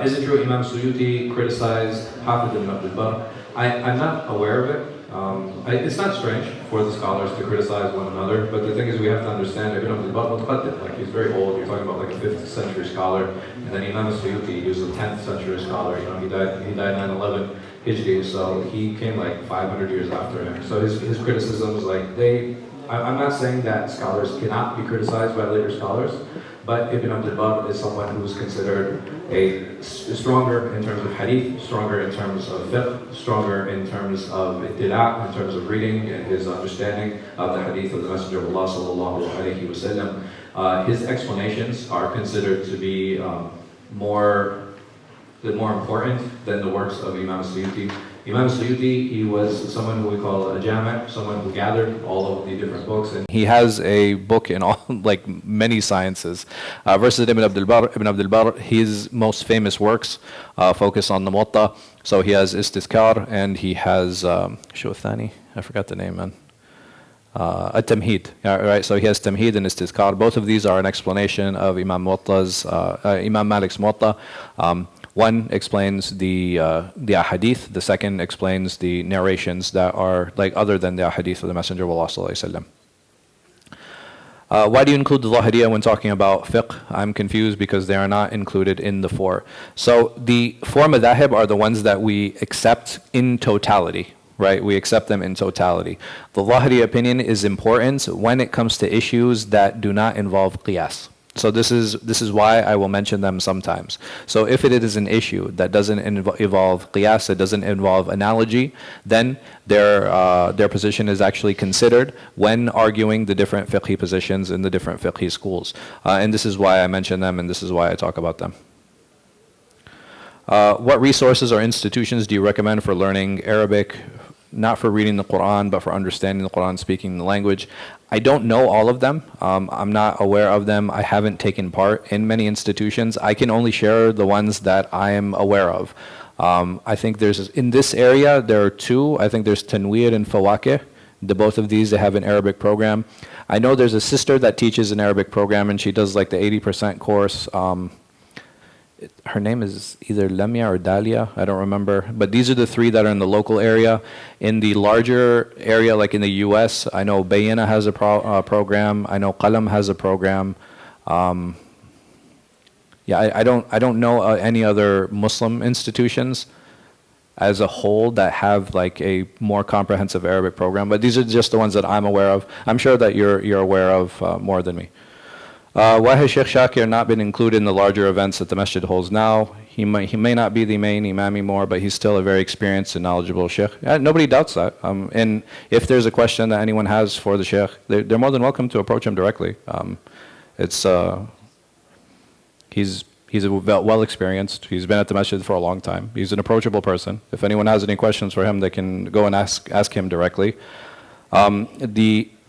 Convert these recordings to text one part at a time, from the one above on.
Is it true Imam Suyuti criticized Hafid ibn Abdul Barr? I'm not aware of it. It's not strange for the scholars to criticize one another, but the thing is we have to understand Ibn Abdul Barr mutaqaddim, like he's very old. You're talking about like a 5th century scholar, and then Imam Suyuti, he was a 10th century scholar. He died 911 Hijri, so he came like 500 years after him. So his criticisms, like I'm not saying that scholars cannot be criticized by later scholars, but Ibn Abdul Barr is someone who is considered stronger in terms of hadith, stronger in terms of fiqh, stronger in terms of ittila', in terms of reading and his understanding of the hadith of the Messenger of Allah sallallahu alaihi wasallam. His explanations are considered to be more important than the works of Imam Suyuti. Imam Suyuti, he was someone who we call a jami', someone who gathered all of the different books. And he has a book in all, like many sciences. Versus Ibn Abdul Barr, his most famous works focus on the Muwatta. So he has Istizkar and he has, Shu Thani, I forgot the name, man. At-Tamheed, right? So he has Tamheed and Istizkar. Both of these are an explanation of Imam Malik's Muwatta. One explains the ahadith, the second explains the narrations that are like other than the ahadith of the Messenger of Allah sallallahu alaihi wasallam. Why do you include the Zahiriyya when talking about fiqh? I'm confused because they are not included in the four. So the four madhahib are the ones that we accept in totality, right? We accept them in totality. The Zahiri opinion is important when it comes to issues that do not involve qiyas. So this is why I will mention them sometimes. So if it is an issue that doesn't involve qiyas, it doesn't involve analogy, then their position is actually considered when arguing the different fiqhi positions in the different fiqhi schools. And this is why I mention them and this is why I talk about them. What resources or institutions do you recommend for learning Arabic? Not for reading the Quran, but for understanding the Quran, speaking the language. I don't know all of them. I'm not aware of them. I haven't taken part in many institutions. I can only share the ones that I am aware of. I think in this area, there are two. I think there's Tanweer and Fawaqih. Both of these, they have an Arabic program. I know there's a sister that teaches an Arabic program, and she does like the 80% course. Her name is either Lamia or Dalia, I don't remember. But these are the three that are in the local area. In the larger area, like in the US, I know Bayina has a program. I know Qalam has a program. I don't know any other Muslim institutions as a whole that have like a more comprehensive Arabic program. But these are just the ones that I'm aware of. I'm sure that you're aware of more than me. Why has Sheikh Shakir not been included in the larger events that the masjid holds now? He may not be the main imam anymore, but he's still a very experienced and knowledgeable sheikh. Nobody doubts that. And if there's a question that anyone has for the sheikh, they're more than welcome to approach him directly. He's well experienced. He's been at the masjid for a long time. He's an approachable person. If anyone has any questions for him, they can go and ask him directly.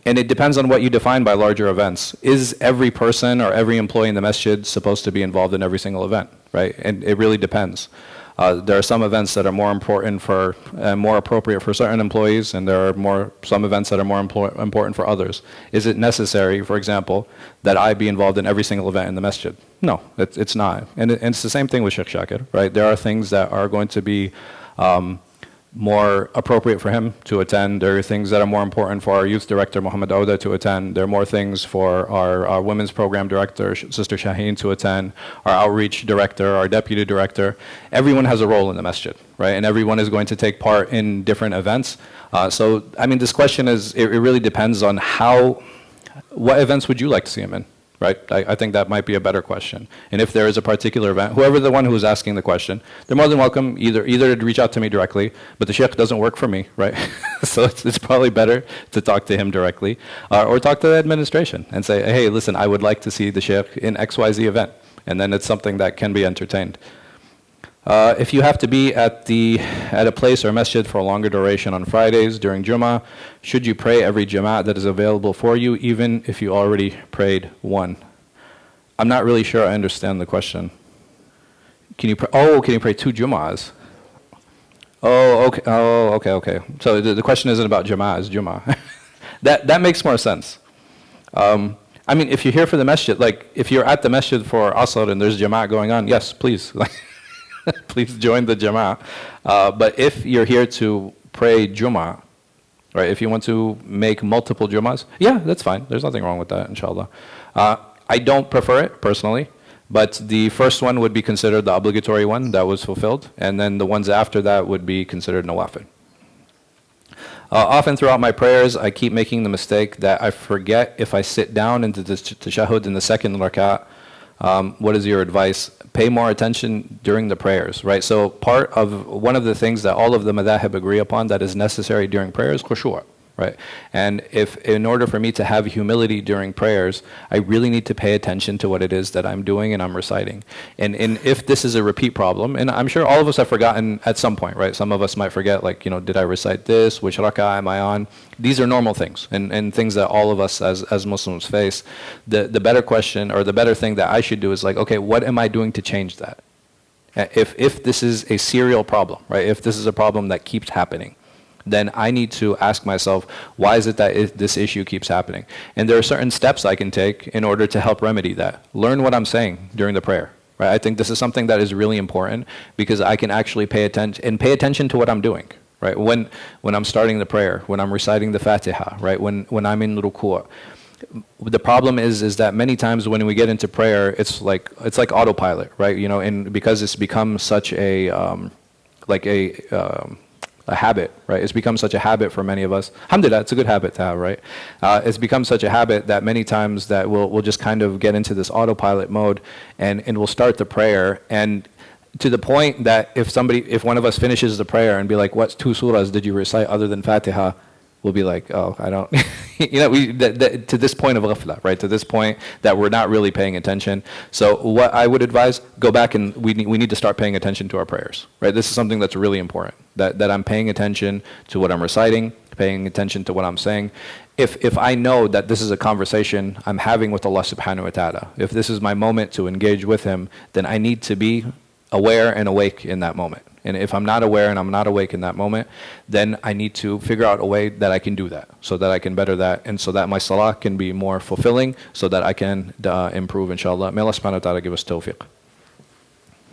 And it depends on what you define by larger events. Is every person or every employee in the masjid supposed to be involved in every single event, right? And it really depends. There are some events that are more important for, more appropriate for certain employees, and there are some events that are more important for others. Is it necessary, for example, that I be involved in every single event in the masjid? No, it's not. And it's the same thing with Sheikh Shakir, right? There are things that are going to be more appropriate for him to attend. There are things that are more important for our youth director, Muhammad Auda, to attend. There are more things for our women's program director, Sister Shaheen, to attend, our outreach director, our deputy director. Everyone has a role in the masjid, right? And everyone is going to take part in different events. So, I mean, this question it really depends on what events would you like to see him in? Right? I think that might be a better question. And if there is a particular event, whoever the one who is asking the question, they're more than welcome either to reach out to me directly, but the sheikh doesn't work for me, right? So it's probably better to talk to him directly, or talk to the administration and say, hey, listen, I would like to see the sheikh in XYZ event. And then it's something that can be entertained. If you have to be at a place or masjid for a longer duration on Fridays during Jummah, should you pray every Jama'at that is available for you, even if you already prayed one? I'm not really sure I understand the question. Can you pray two Jummahs? Okay. So the question isn't about Jama'ah, it's Jummah. That makes more sense. I mean, if you're here for the masjid, like if you're at the masjid for Asr and there's Jama'at going on, yes, please. please join the Jama'ah. But if you're here to pray Jum'ah, right, if you want to make multiple Jum'ahs, yeah, that's fine. There's nothing wrong with that, inshallah. I don't prefer it, personally, but the first one would be considered the obligatory one that was fulfilled, and then the ones after that would be considered nawafil. Often throughout my prayers, I keep making the mistake that I forget if I sit down into the tashahhud in the second rak'ah. What is your advice? Pay more attention during the prayers, right? So one of the things that all of the madhahib agree upon that is necessary during prayers, khushu', right? And if in order for me to have humility during prayers, I really need to pay attention to what it is that I'm doing and I'm reciting. And if this is a repeat problem, and I'm sure all of us have forgotten at some point, right? Some of us might forget, like, did I recite this? Which rak'ah am I on? These are normal things and things that all of us as Muslims face. The better question, or the better thing that I should do is like, okay, what am I doing to change that? If this is a serial problem, right? If this is a problem that keeps happening, then I need to ask myself, why is it that this issue keeps happening? And there are certain steps I can take in order to help remedy that. Learn what I'm saying during the prayer. Right? I think this is something that is really important because I can actually pay attention to what I'm doing. Right? When I'm starting the prayer, when I'm reciting the Fatiha, right? When I'm in ruku'. The problem is that many times when we get into prayer, it's like autopilot, right? And because it's become such a habit, right? It's become such a habit for many of us. Alhamdulillah, it's a good habit to have, right? It's become such a habit that many times that we'll just kind of get into this autopilot mode and we'll start the prayer, and to the point that if one of us finishes the prayer and be like, what 2 surahs did you recite other than Fatiha? We'll be like, oh, I don't, to this point of ghafla, right? To this point that we're not really paying attention. So what I would advise, go back and we need to start paying attention to our prayers, right? This is something that's really important, that I'm paying attention to what I'm reciting, paying attention to what I'm saying. If I know that this is a conversation I'm having with Allah subhanahu wa ta'ala, if this is my moment to engage with Him, then I need to be aware and awake in that moment. And if I'm not aware and I'm not awake in that moment, then I need to figure out a way that I can do that, so that I can better that, and so that my salah can be more fulfilling, so that I can improve, inshallah. May Allah subhanahu wa ta'ala give us tawfiq.